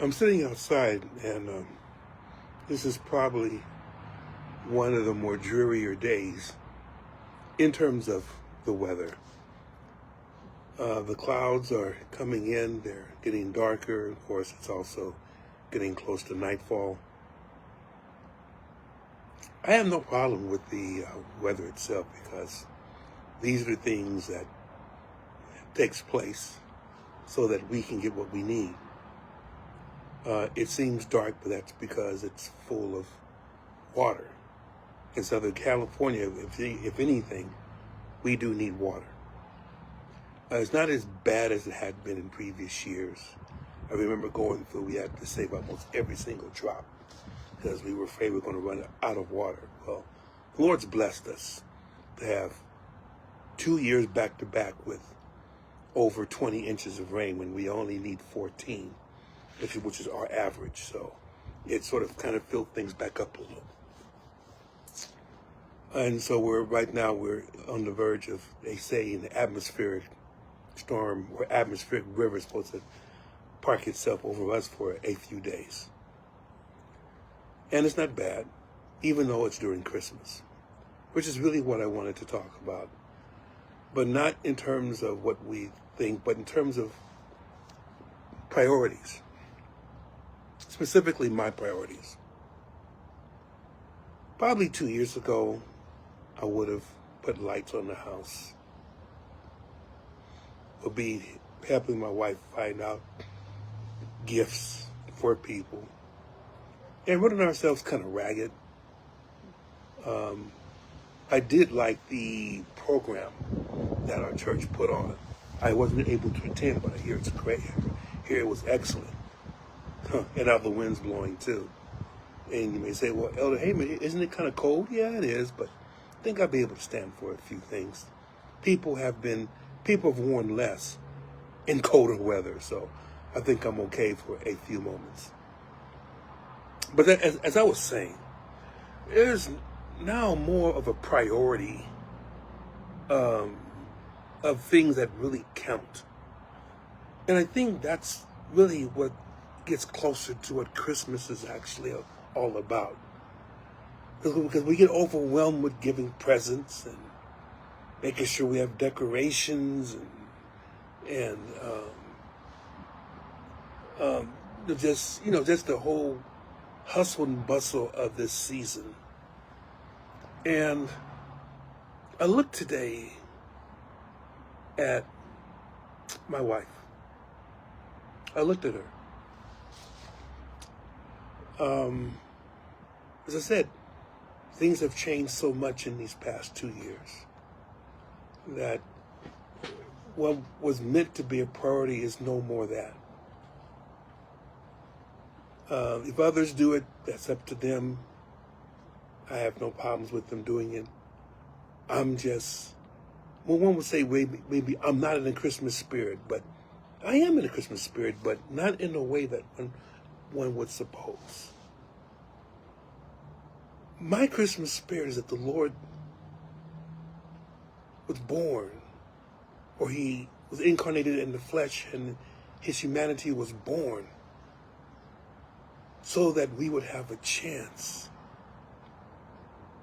I'm sitting outside, and this is probably one of the more drearier days in terms of the weather. The clouds are coming in, they're getting darker. Of course, it's also getting close to nightfall. I have no problem with the weather itself because these are things that takes place so that we can get what we need. It seems dark, but that's because it's full of water. In Southern California, if anything, we do need water. It's not as bad as it had been in previous years. I remember going through, we had to save almost every single drop because we were afraid we were going to run out of water. Well, the Lord's blessed us to have 2 years back to back with over 20 inches of rain when we only need 14, which is our average. So it sort of kind of filled things back up a little. And so right now we're on the verge of, they say, an atmospheric storm or atmospheric river is supposed to park itself over us for a few days. And it's not bad, even though it's during Christmas, which is really what I wanted to talk about. But not in terms of what we think, but in terms of priorities, specifically my priorities. Probably 2 years ago, I would have put lights on the house. Would be helping my wife find out gifts for people and running ourselves kind of ragged. I did like the program that our church put on. I wasn't able to attend, but I hear it's great. Here it was excellent. And now the wind's blowing too. And you may say, well, Elder Heyman, isn't it kind of cold? Yeah, it is, but I think I'll be able to stand for a few things. People have worn less in colder weather, so I think I'm okay for a few moments. But as I was saying, there's now more of a priority of things that really count. And I think that's really what gets closer to what Christmas is actually all about. Because we get overwhelmed with giving presents and making sure we have decorations and just the whole hustle and bustle of this season. And I looked today at my wife. I looked at her. As I said, things have changed so much in these past 2 years that what was meant to be a priority is no more that. If others do it, that's up to them. I have no problems with them doing it. I'm just, well, one would say maybe I'm not in the Christmas spirit, but I am in the Christmas spirit, but not in the way that one would suppose. My Christmas spirit is that the Lord was born, or he was incarnated in the flesh, and his humanity was born so that we would have a chance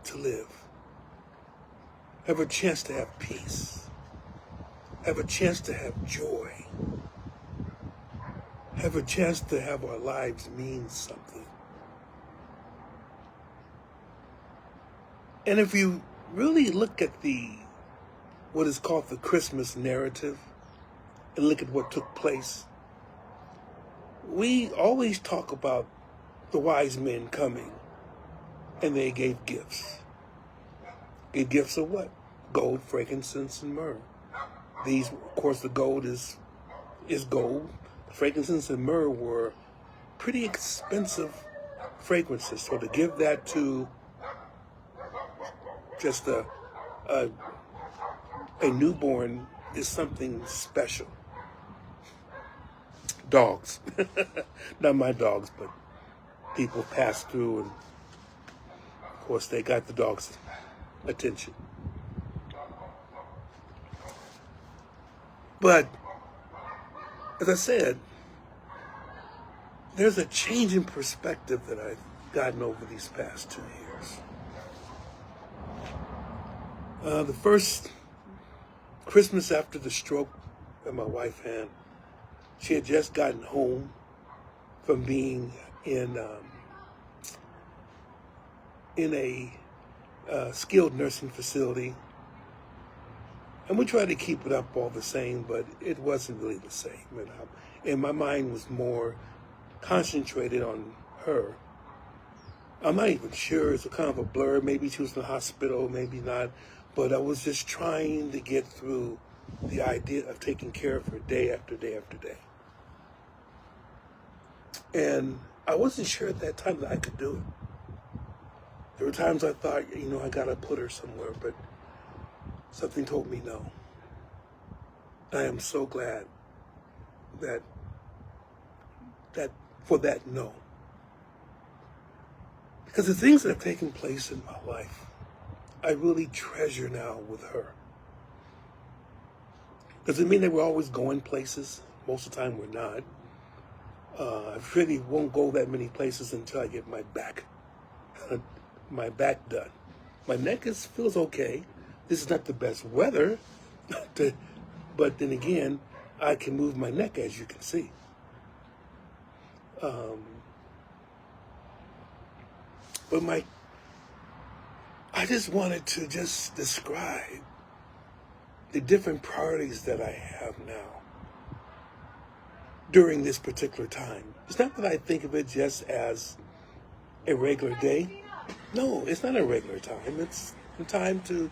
to live, have a chance to have peace, have a chance to have joy, have a chance to have our lives mean something. And if you really look at what is called the Christmas narrative and look at what took place, we always talk about the wise men coming and they gave gifts. Gave gifts of what? Gold, frankincense, and myrrh. These, of course, the gold is gold. The frankincense and myrrh were pretty expensive fragrances. So to give that to just a newborn is something special. Dogs. Not my dogs, but people pass through, and of course they got the dog's attention. But as I said, there's a change in perspective that I've gotten over these past 2 years. The first Christmas after the stroke that my wife had, she had just gotten home from being in a skilled nursing facility. And we tried to keep it up all the same, but it wasn't really the same. And my mind was more concentrated on her. I'm not even sure. It's a kind of a blur. Maybe she was in the hospital, maybe not. But I was just trying to get through the idea of taking care of her day after day after day. And I wasn't sure at that time that I could do it. There were times I thought, I got to put her somewhere, but something told me no. I am so glad that for that no. Because the things that have taken place in my life, I really treasure now with her. Does it mean that we're always going places? Most of the time we're not. I really won't go that many places until I get my back done. My neck feels okay. This is not the best weather, but then again, I can move my neck, as you can see. But I just wanted to just describe the different priorities that I have now during this particular time. It's not that I think of it just as a regular day. No, it's not a regular time. It's a time to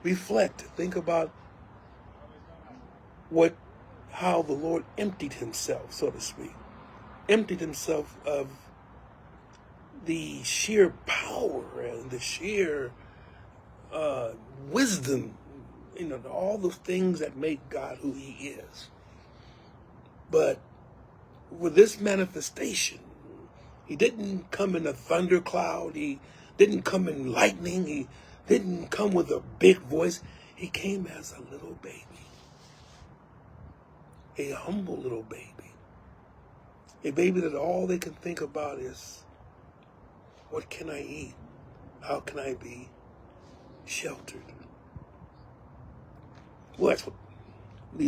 reflect, think about how the Lord emptied himself, so to speak. Emptied himself of the sheer power and the sheer wisdom, all the things that make God who he is. But with this manifestation, he didn't come in a thundercloud. He didn't come in lightning. He didn't come with a big voice. He came as a little baby. A humble little baby. A baby that all they can think about is, what can I eat? How can I be sheltered? Well, that's what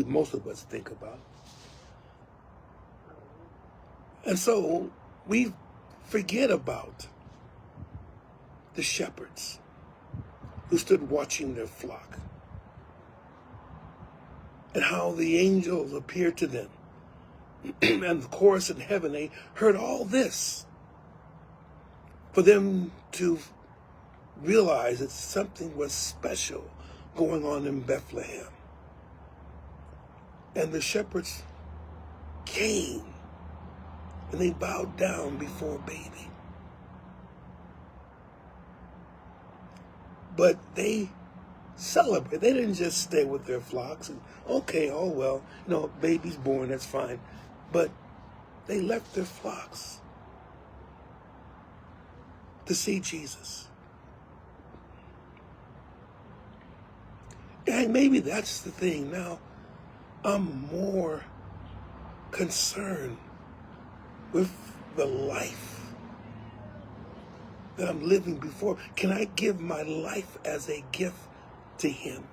most of us think about. And so we forget about the shepherds who stood watching their flock and how the angels appeared to them. And the chorus in heaven, they heard all this for them to realize that something was special going on in Bethlehem. And the shepherds came and they bowed down before baby. But they celebrated. They didn't just stay with their flocks and, okay, oh well, baby's born, that's fine. But they left their flocks to see Jesus. And maybe that's the thing. Now, I'm more concerned with the life that I'm living before. Can I give my life as a gift to him?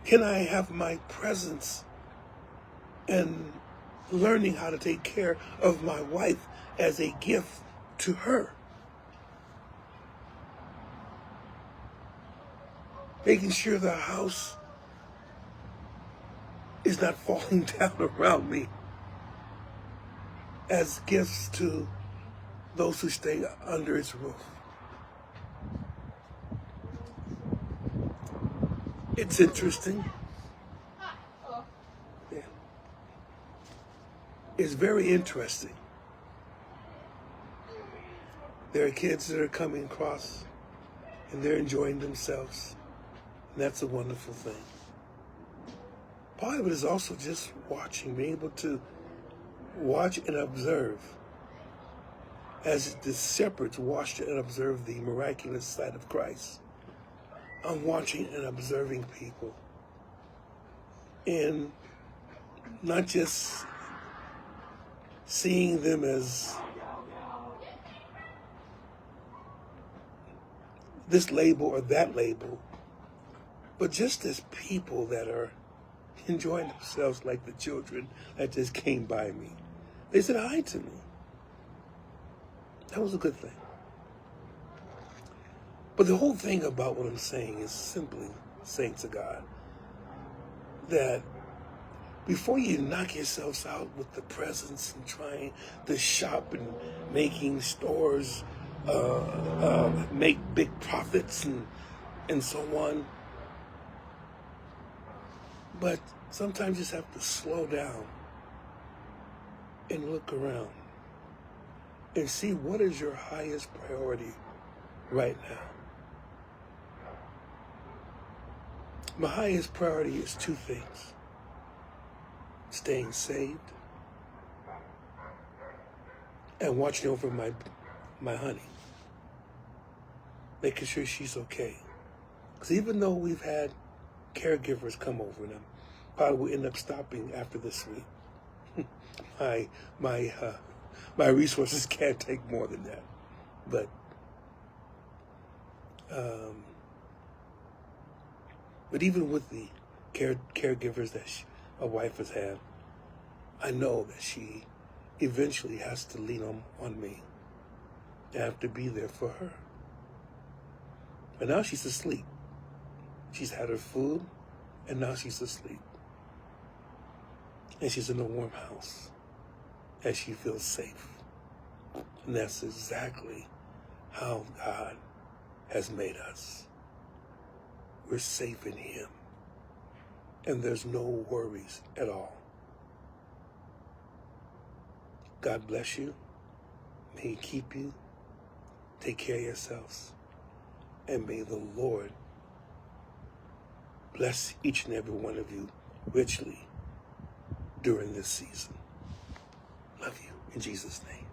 Can I have my presence and learning how to take care of my wife as a gift to her? Making sure the house is not falling down around me as gifts to those who stay under its roof. It's interesting. Yeah. It's very interesting. There are kids that are coming across and they're enjoying themselves. And that's a wonderful thing. Part of it is also just watching, being able to watch and observe as the shepherds watched and observed the miraculous sight of Christ. I'm watching and observing people in not just seeing them as this label or that label, but just as people that are enjoying themselves like the children that just came by me. They said hi to me. That was a good thing. But the whole thing about what I'm saying is simply saying to God that before you knock yourselves out with the presents and trying to shop and making stores make big profits and so on, but sometimes you just have to slow down and look around and see what is your highest priority right now. My highest priority is two things: staying saved and watching over my honey, making sure she's okay. Because even though we've had caregivers come over, and I probably will end up stopping after this week. My resources can't take more than that. But even with the caregivers that a wife has had, I know that she eventually has to lean on me. I have to be there for her. But now she's asleep. She's had her food, and now she's asleep. And she's in a warm house, and she feels safe. And that's exactly how God has made us. We're safe in Him, and there's no worries at all. God bless you. May He keep you. Take care of yourselves. And may the Lord bless each and every one of you richly during this season. Love you in Jesus' name.